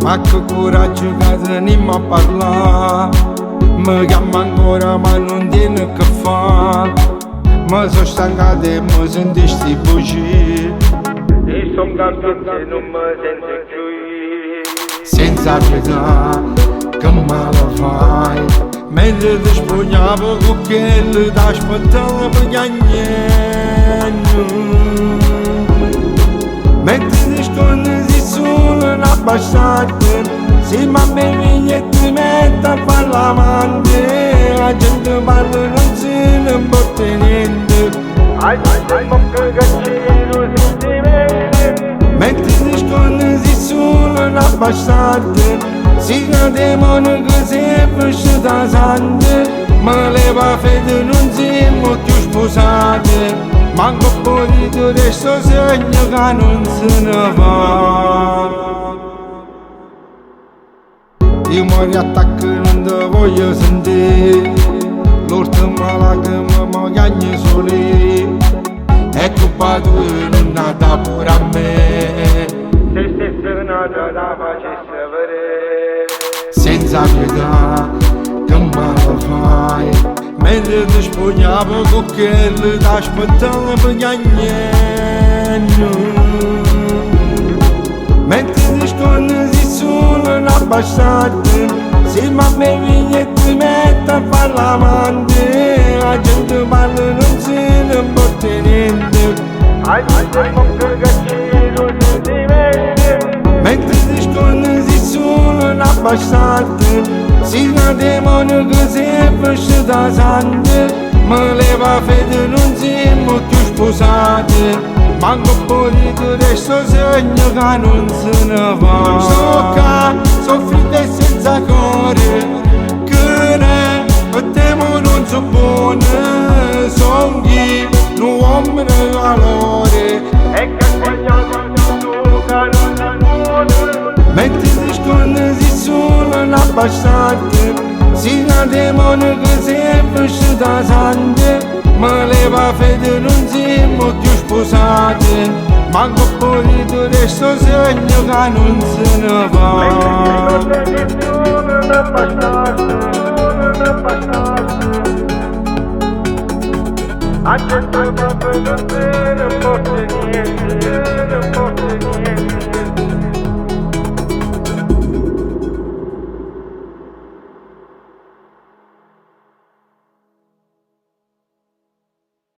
Ma che coraggio che ne mi parla, mi chiama ancora ma non tiene che fa. Ma sono stancato e mi sentissi bugie, e son cambiato e non mi sento più. senza pietà che male fai. Mentre ti spogliavo con quello da aspettare per piagnendo, mentre ti scondi solo una passata, se ma bevi e ti metti a fare l'amante, la gente parla non se ne importa niente. Ai che caccino sentimenti, Mentre ti scondi solo una passata, si demone che sempre esce da sante, ma leva fede non siamo più sposate, manco poi di resto segno che non se ne va. Io mi attacco e non ti voglio sentire, l'orto mala che mi magagni soli, è colpa tua e non nata pure a me. se stesse nata la facesse vedere. Senza pietà che male fai, mentre ti spogliavo con quello da aspettare per piagnendo, mentre ti scondi solo una passata, se ma bevi e ti metti a fare l'amante, la gente parla non se ne importa niente. Ai che caccino sentimenti, Mentre ti scondi solo una passata, si una demone che sempre esce da sante, ma leva fede non siamo più sposate, manco poi di resto segno che non se ne va. So che soffrite senza cuore, che ne temo non so buone, son chi non uomo di valore. e che sbagliato tu che non si muore. Mentre ti scondi solo una passata, si una demone che sempre esce da sante, ma leva fede non siamo più sposate, manco poi di resto segno che non se ne va. Anche se non te ne importa niente,